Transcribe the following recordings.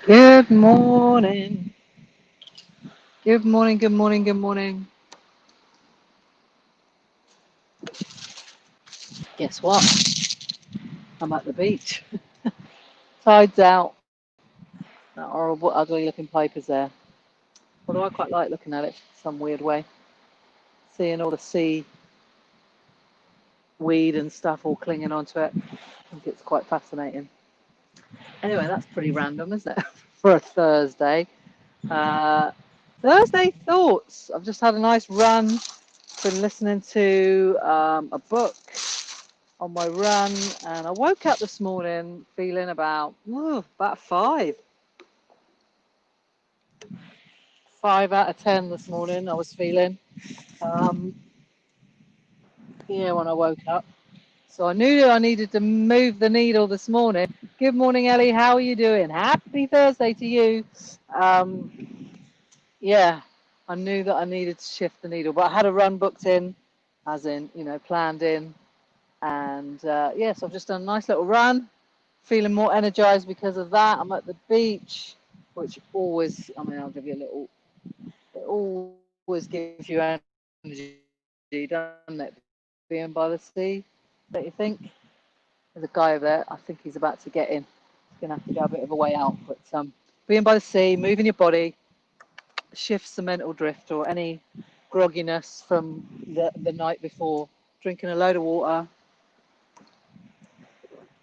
Good morning. Good morning, good morning, good morning. Guess what? I'm at the beach. Tide's out. That horrible, ugly looking pipe is there. Although I quite like looking at it some weird way. Seeing all the sea weed and stuff all clinging onto it. I think it's quite fascinating. Anyway, that's pretty random, isn't it? For a Thursday. Uh, Thursday thoughts. I've just had a nice run. Been listening to a book on my run, and I woke up this morning feeling about 5 out of 10 this morning. I was feeling, um, when I woke up. So I knew that I needed to move the needle this morning. Good morning, Ellie. How are you doing? Happy Thursday to you. Um, yeah, I knew that I needed to shift the needle, but I had a run booked in, as in, planned in. And yes, I've just done a nice little run. Feeling more energized because of that. I'm at the beach, which always, I'll give you a little, it always gives you energy, doesn't it? Being by the sea, don't you think? There's a guy over there. I think he's about to get in. He's going to have to go a bit of a way out. But being by the sea, moving your body, shifts the mental drift or any grogginess from the night before. Drinking a load of water,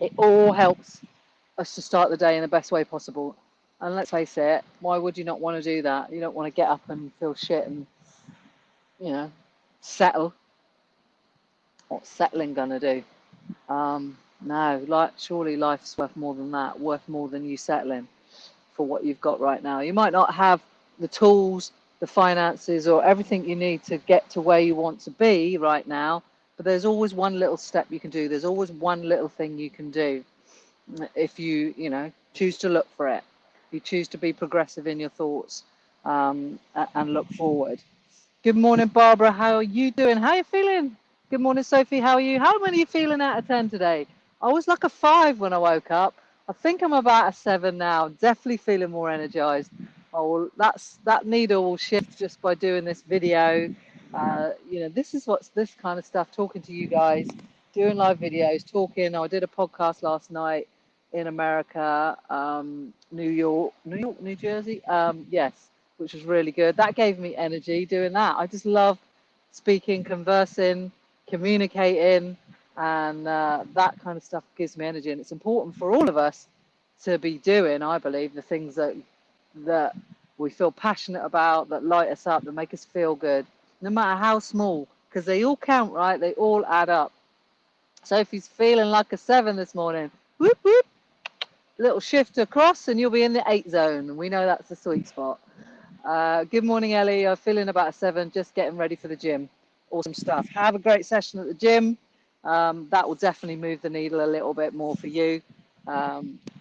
it all helps us to start the day in the best way possible. And let's face it, why would you not want to do that? You don't want to get up and feel shit and, you know, settle. What's settling going to do? No, surely life's worth more than that, worth more than you settling for what you've got right now. You might not have the tools, the finances, or everything you need to get to where you want to be right now, but there's always one little step you can do. There's always one little thing you can do if you choose to look for it. You choose to be progressive in your thoughts, and look forward. Good morning, Barbara. How are you doing? How are you feeling? Good morning, Sophie. How are you? How many are you feeling out of 10 today? I was like a 5 when I woke up. I think I'm about a 7 now. Definitely feeling more energized. Oh, well, that needle will shift just by doing this video. This is what's this kind of stuff. Talking to you guys, doing live videos, talking. I did a podcast last night in America, New Jersey. Yes, which was really good. That gave me energy doing that. I just love speaking, conversing, communicating, and that kind of stuff gives me energy. And it's important for all of us to be doing, I believe, the things that we feel passionate about, that light us up, that make us feel good, no matter how small, because they all count, right? They all add up. Sophie's feeling like a 7 this morning. Whoop, whoop. Little shift across, and you'll be in the 8 zone. We know that's the sweet spot. Good morning, Ellie. I'm feeling about a 7, just getting ready for the gym. Awesome stuff. Have a great session at the gym. That will definitely move the needle a little bit more for you.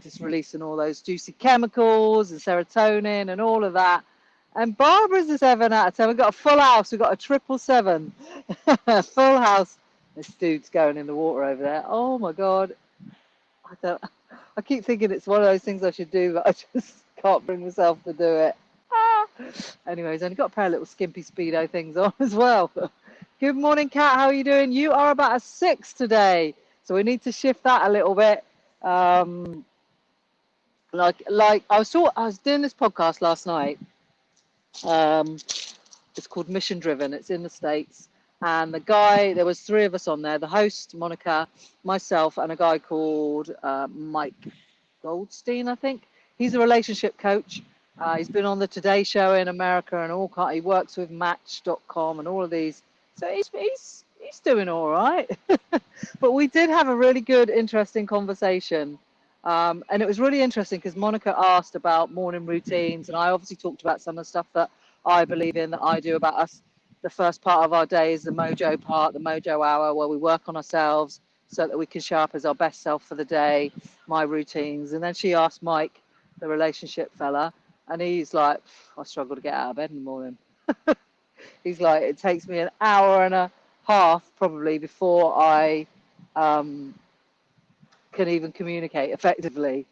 Just releasing all those juicy chemicals and serotonin and all of that. And Barbara's a 7 out of 10. We've got a full house. We've got a triple 7. Full house. This dude's going in the water over there. Oh my God. I don't. I keep thinking it's one of those things I should do, but I just can't bring myself to do it. Ah. Anyway, he's only got a pair of little skimpy speedo things on as well. Good morning, Kat. How are you doing? You are about a 6 today, so we need to shift that a little bit. Um, like I was doing this podcast last night. Um, it's called Mission Driven. It's in the States. And there was 3 of us on there, the host, Monica, myself, and a guy called Mike Goldstein, I think. He's a relationship coach. He's been on the Today Show in America and he works with Match.com and all of these. So he's doing all right. But we did have a really good, interesting conversation. And it was really interesting because Monica asked about morning routines, and I obviously talked about some of the stuff that I believe in, that I do about us. The first part of our day is the mojo part, the mojo hour, where we work on ourselves so that we can show up as our best self for the day, my routines. And then she asked Mike, the relationship fella, and he's like, I struggle to get out of bed in the morning. He's like, it takes me an hour and a half probably before I can even communicate effectively.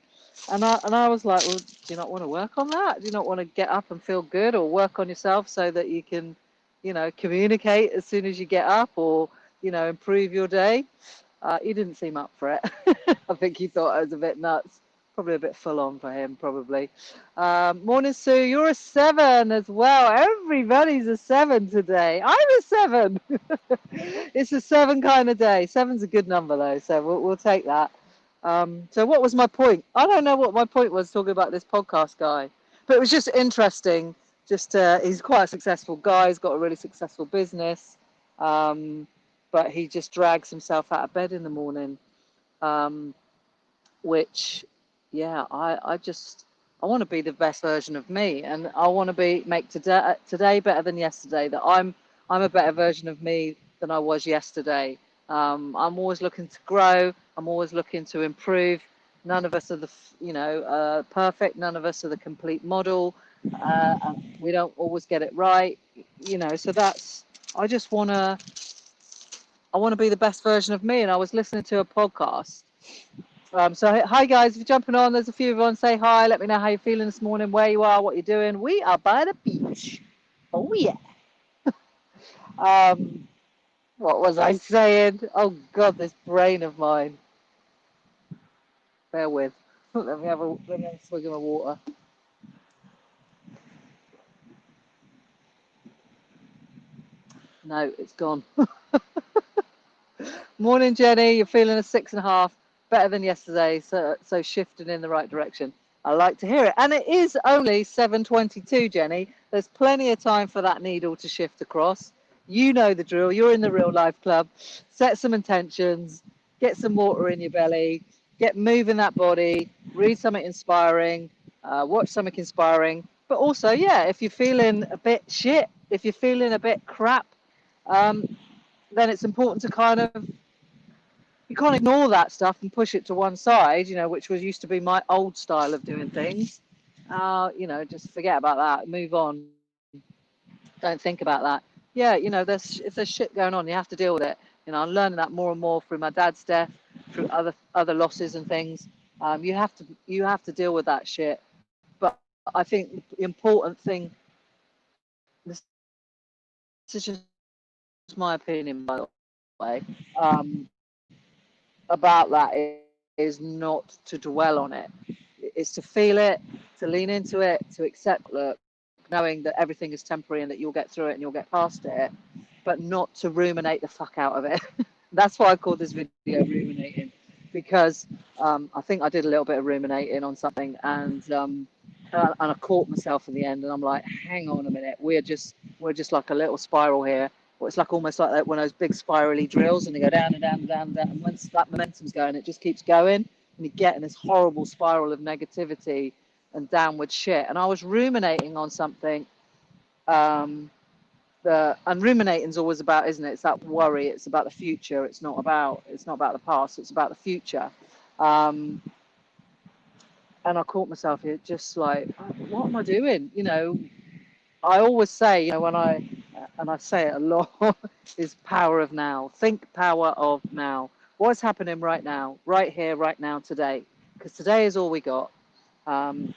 And I was like, well, do you not want to work on that? Do you not want to get up and feel good, or work on yourself so that you can, communicate as soon as you get up, or improve your day? He didn't seem up for it. I think he thought I was a bit nuts. Probably a bit full on for him, probably. Morning, Sue. You're a 7 as well. Everybody's a 7 today. I'm a 7. It's a 7 kind of day. Seven's a good number, though, so we'll take that. So what was my point? I don't know what my point was talking about this podcast guy, but it was just interesting. Just he's quite a successful guy. He's got a really successful business, but he just drags himself out of bed in the morning. Um, which, yeah, I want to be the best version of me, and I want to make today better than yesterday. That I'm a better version of me than I was yesterday. I'm always looking to grow. I'm always looking to improve. None of us are perfect. None of us are the complete model. We don't always get it right. So that's. I just I want to be the best version of me. And I was listening to a podcast. So hi guys, if you're jumping on, there's a few of you on. Say hi. Let me know how you're feeling this morning, where you are, what you're doing. We are by the beach. Oh yeah. What was I saying? Oh God, this brain of mine. Bear with. Let me have a swig of my water. No, it's gone. Morning, Jenny. You're feeling a 6.5, better than yesterday. So shifting in the right direction. I like to hear it. And it is only 7:22, Jenny. There's plenty of time for that needle to shift across. You know the drill. You're in the real life club. Set some intentions. Get some water in your belly. Get moving that body. Read something inspiring. Watch something inspiring. But also, yeah, if you're feeling a bit shit, if you're feeling a bit crap, then it's important to you can't ignore that stuff and push it to one side, which was used to be my old style of doing things. Just forget about that, move on, don't think about that. Yeah, if there's shit going on, you have to deal with it. I'm learning that more and more through my dad's death, through other losses and things. You have to deal with that shit. But I think the important thing, this is just my opinion, by the way, about that is not to dwell on it. It's to feel it, to lean into it, to accept knowing that everything is temporary and that you'll get through it and you'll get past it, but not to ruminate the fuck out of it. That's why I called this video Ruminating, because I think I did a little bit of ruminating on something, and I caught myself in the end, and I'm like, hang on a minute, we're just like a little spiral here. Well, it's like almost like one of those big spirally drills, and they go down and down and down and down. And once that momentum's going, it just keeps going, and you get in this horrible spiral of negativity and downward shit. And I was ruminating on something. And ruminating's always about, isn't it? It's that worry. It's about the future. It's not about the past. It's about the future. Um, and I caught myself here, just like, what am I doing? I always say, and I say it a lot, is power of now. Think power of now. What's happening right now, right here, right now, today? Because today is all we got. Um,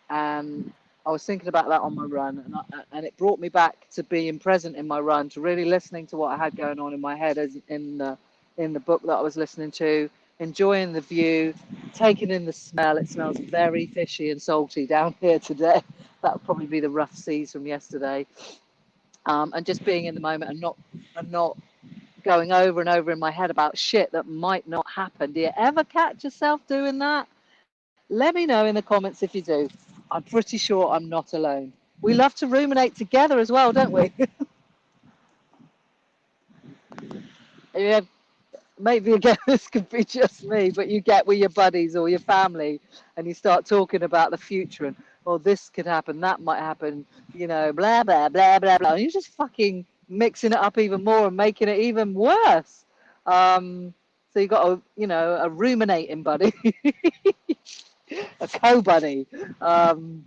and I was thinking about that on my run, and it brought me back to being present in my run, to really listening to what I had going on in my head, as in the book that I was listening to, enjoying the view, taking in the smell. It smells very fishy and salty down here today. That would probably be the rough seas from yesterday. And just being in the moment, and not going over and over in my head about shit that might not happen. Do you ever catch yourself doing that? Let me know in the comments if you do. I'm pretty sure I'm not alone. We love to ruminate together as well, don't we? Yeah, maybe again, this could be just me, but you get with your buddies or your family, and you start talking about the future, and, oh, this could happen, that might happen, blah blah blah blah blah. And you're just fucking mixing it up even more and making it even worse. So you got a ruminating buddy, a co-buddy. Um,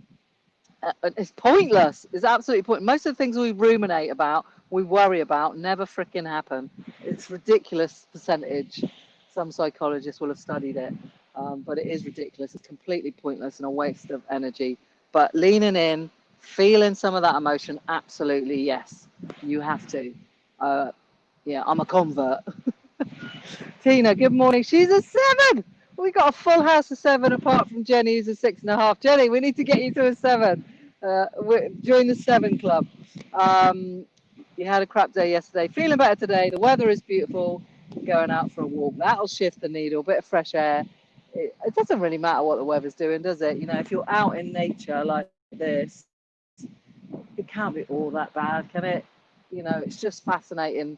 it's pointless. It's absolutely pointless. Most of the things we ruminate about, we worry about, never freaking happen. It's ridiculous percentage. Some psychologists will have studied it. But it is ridiculous. It's completely pointless and a waste of energy. But leaning in, feeling some of that emotion, absolutely yes, you have to. Uh, yeah, I'm a convert. Tina, good morning. She's a 7. We got a full house of 7 apart from Jenny, who's a 6.5. Jenny, we need to get you to a 7. Join the 7 club. Um, you had a crap day yesterday. Feeling better today. The weather is beautiful. Going out for a walk. That'll shift the needle. Bit of fresh air. It doesn't really matter what the weather's doing, does it? You know, if you're out in nature like this, it can't be all that bad, can it? You know, it's just fascinating.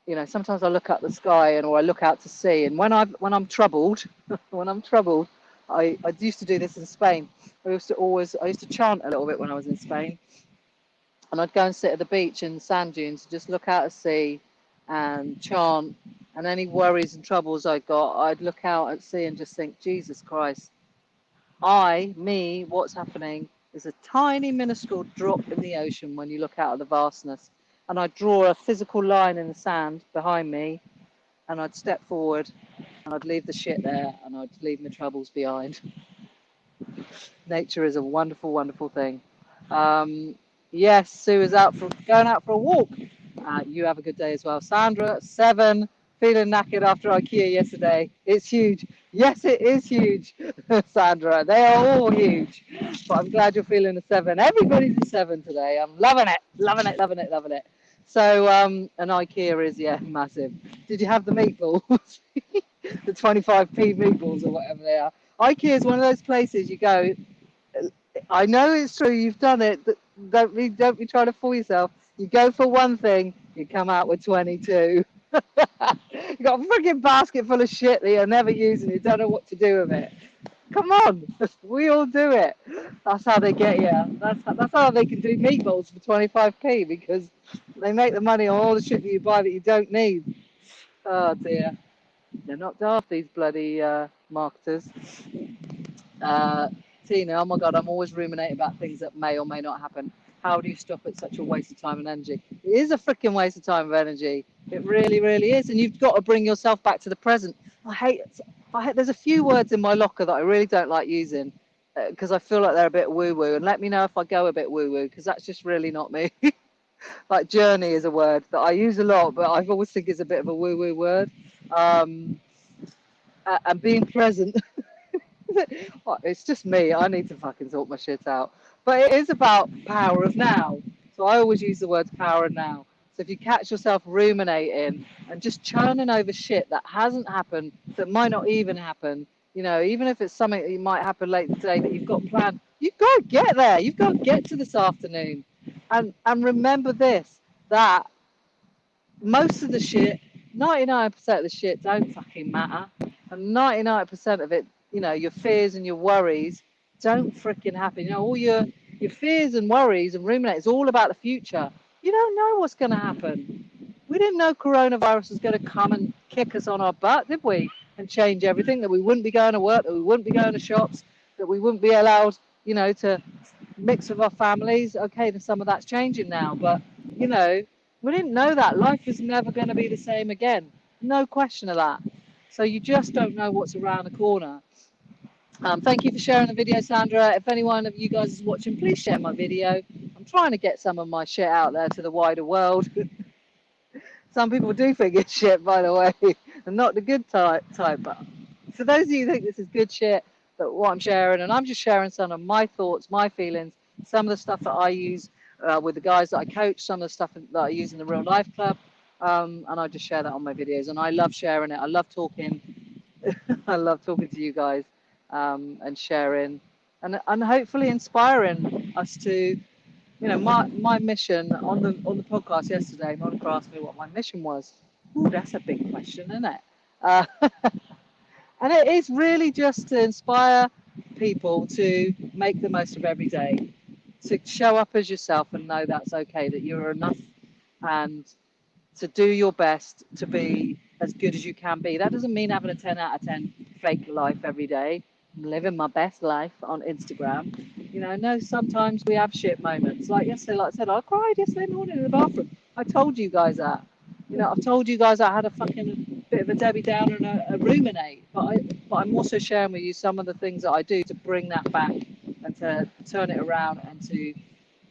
You know, sometimes I look at the sky and or I look out to sea, and when I'm troubled, when I'm troubled, I used to do this in Spain. I used to chant a little bit when I was in Spain, and I'd go and sit at the beach in sand dunes and just look out at sea and chant. And any worries and troubles I got, I'd look out at sea and just think, Jesus Christ, what's happening is a tiny minuscule drop in the ocean when you look out at the vastness. And I'd draw a physical line in the sand behind me, and I'd step forward and I'd leave the shit there and I'd leave my troubles behind. Nature is a wonderful, wonderful thing. Um, yes, Sue is going out for a walk. You have a good day as well. Sandra, 7, feeling knackered after IKEA yesterday. It's huge. Yes, it is huge, Sandra. They are all huge. But I'm glad you're feeling a 7. Everybody's a 7 today. I'm loving it, loving it, loving it, loving it. So, an IKEA is, yeah, massive. Did you have the meatballs? The 25p meatballs or whatever they are. IKEA is one of those places you go, I know it's true, you've done it. Don't be trying to fool yourself. You go for one thing, you come out with 22. You got a freaking basket full of shit that you're never using, you don't know what to do with it. Come on, we all do it. That's how they get you. That's how they can do meatballs for 25p, because they make the money on all the shit that you buy that you don't need. Oh dear. They're not daft, these bloody marketers. Uh, Tina, oh my God, I'm always ruminating about things that may or may not happen. How do you stop it? Such a waste of time and energy. It is a freaking waste of time and energy. It really, really is. And you've got to bring yourself back to the present. There's a few words in my locker that I really don't like using because I feel like they're a bit woo woo. And let me know if I go a bit woo woo, because that's just really not me. Like journey is a word that I use a lot, but I always think it's a bit of a woo woo word. And being present. It's just me. I need to fucking sort my shit out. But it is about power of now. So I always use the words power of now. So if you catch yourself ruminating and just churning over shit that hasn't happened, that might not even happen, you know, even if it's something that might happen later today that you've got planned, you've got to get there. You've got to get to this afternoon. And remember this, that most of the shit, 99% of the shit don't fucking matter. And 99% of it, you know, your fears and your worries don't freaking happen. You know, all your fears and worries and ruminate is all about the future. You don't know what's going to happen. We didn't know coronavirus was going to come and kick us on our butt, did we? And change everything, that we wouldn't be going to work, that we wouldn't be going to shops, that we wouldn't be allowed, you know, to mix with our families. Okay, then some of that's changing now, but, you know, we didn't know that. Life is never going to be the same again. No question of that. So you just don't know what's around the corner. Thank you for sharing the video, Sandra. If anyone of you guys is watching, please share my video. I'm trying to get some of my shit out there to the wider world. Some people do think it's shit, by the way, and not the good type. But for those of you who think this is good shit, that what I'm sharing, and I'm just sharing some of my thoughts, my feelings, some of the stuff that I use with the guys that I coach, some of the stuff that I use in the real life club, and I just share that on my videos. And I love sharing it. I love talking. I love talking to you guys and sharing, and hopefully inspiring us to, you know, my mission on the podcast yesterday. Monica asked me what my mission was. Ooh, that's a big question, isn't it? Uh, and it is really just to inspire people to make the most of every day, to show up as yourself and know that's okay, that you're enough, and to do your best to be as good as you can be. That doesn't mean having a 10 out of 10 fake life every day. I'm living my best life on Instagram. You know, no, sometimes we have shit moments. Like yesterday, like I said, I cried yesterday morning in the bathroom. I told you guys that. You know, I've told you guys I had a fucking bit of a Debbie Downer and a ruminate, but I'm also sharing with you some of the things that I do to bring that back and to turn it around and to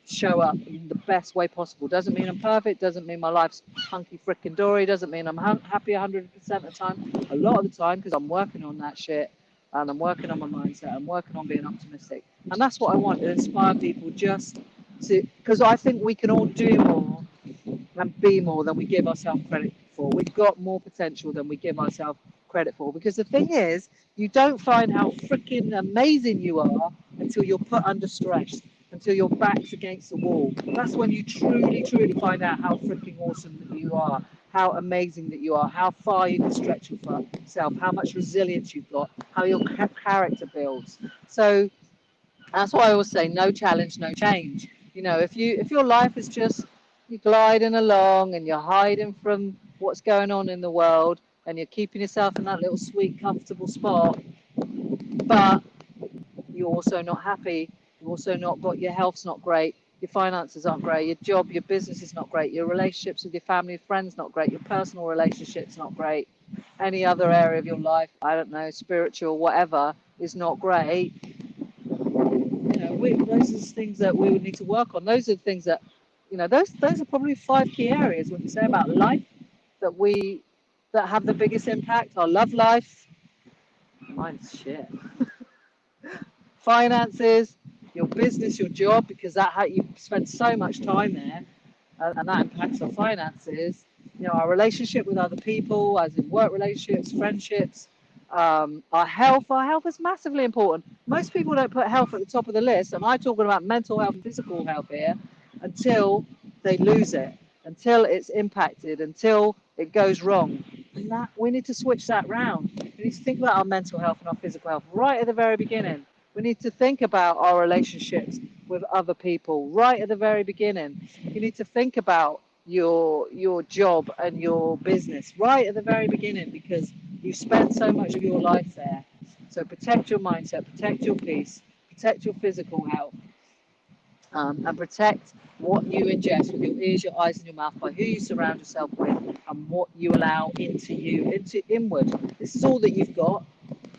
show up in the best way possible. Doesn't mean I'm perfect, doesn't mean my life's hunky frickin' dory, doesn't mean I'm happy 100% of the time. A lot of the time, because I'm working on that shit and I'm working on my mindset, I'm working on being optimistic. And that's what I want to inspire people just to, because I think we can all do more and be more than we give ourselves credit for. We've got more potential than we give ourselves credit for. Because the thing is, you don't find how freaking amazing you are until you're put under stress, until your back's against the wall. That's when you truly, truly find out how freaking awesome that you are, how amazing that you are, how far you can stretch yourself, how much resilience you've got, how your character builds. So that's why I always say no challenge, no change. You know, if your life is just you gliding along and you're hiding from what's going on in the world and you're keeping yourself in that little sweet, comfortable spot, but you're also not happy, you're also not got your health's not great, your finances aren't great, your job, your business is not great, your relationships with your family, friends not great, your personal relationships not great, any other area of your life, I don't know, spiritual, whatever, is not great. You know, those are the things that we would need to work on. Those are the things that, you know, those are probably 5 key areas when you say about life that have the biggest impact. Our love life, mine's shit. Finances, your business, your job, because you spend so much time there, and that impacts our finances. You know, our relationship with other people, as in work relationships, friendships, our health. Our health is massively important. Most people don't put health at the top of the list, and I'm talking about mental health and physical health here, until they lose it, until it's impacted, until it goes wrong. And that we need to switch that round. We need to think about our mental health and our physical health right at the very beginning. We need to think about our relationships with other people right at the very beginning. You need to think about your job and your business right at the very beginning, because you spend so much of your life there. So protect your mindset, protect your peace, protect your physical health, and protect what you ingest with your ears, your eyes, and your mouth by who you surround yourself with and what you allow into inward. This is all that you've got.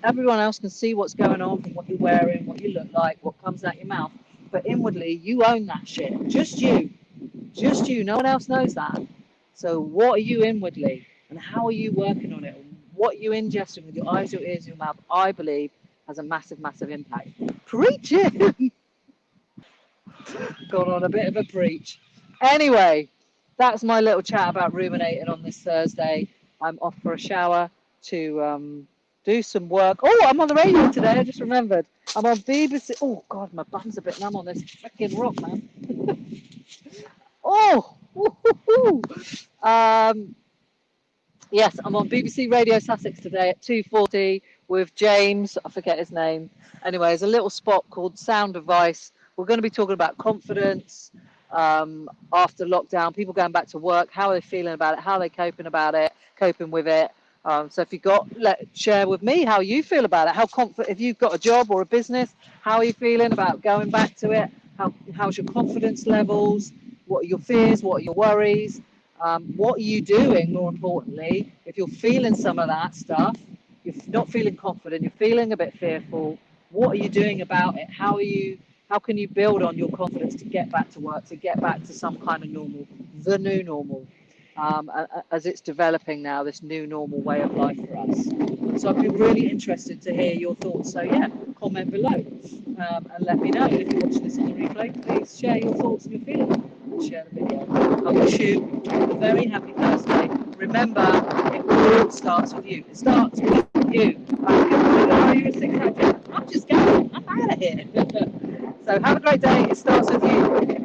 Everyone else can see what's going on from what you're wearing, what you look like, what comes out your mouth. But inwardly, you own that shit. Just you. Just you. No one else knows that. So what are you inwardly? And how are you working on it? What you ingesting with your eyes, your ears, your mouth, I believe, has a massive, massive impact. Preach it! Gone on a bit of a preach. Anyway, that's my little chat about ruminating on this Thursday. I'm off for a shower to do some work. Oh, I'm on the radio today. I just remembered. I'm on BBC. Oh God, my bum's a bit numb on this freaking rock, man. Oh, yes, I'm on BBC Radio Sussex today at 2:40 with James. I forget his name. Anyway, there's a little spot called Sound Advice. We're going to be talking about confidence after lockdown, people going back to work, how are they feeling about it, how are they coping with it. So if share with me how you feel about it, how confident, if you've got a job or a business, how are you feeling about going back to it? How's your confidence levels? What are your fears? What are your worries? What are you doing, more importantly, if you're feeling some of that stuff, you're not feeling confident, you're feeling a bit fearful, what are you doing about it? How can you build on your confidence to get back to work, to get back to some kind of normal, the new normal, as it's developing now, this new normal way of life for us. So I'd be really interested to hear your thoughts. So yeah, comment below and let me know. If you're watching this on the replay, please share your thoughts and your feelings. Share the video. I wish you a very happy Thursday. Remember, it all starts with you. It starts with you. I'm just going. I'm out of here. So have a great day. It starts with you.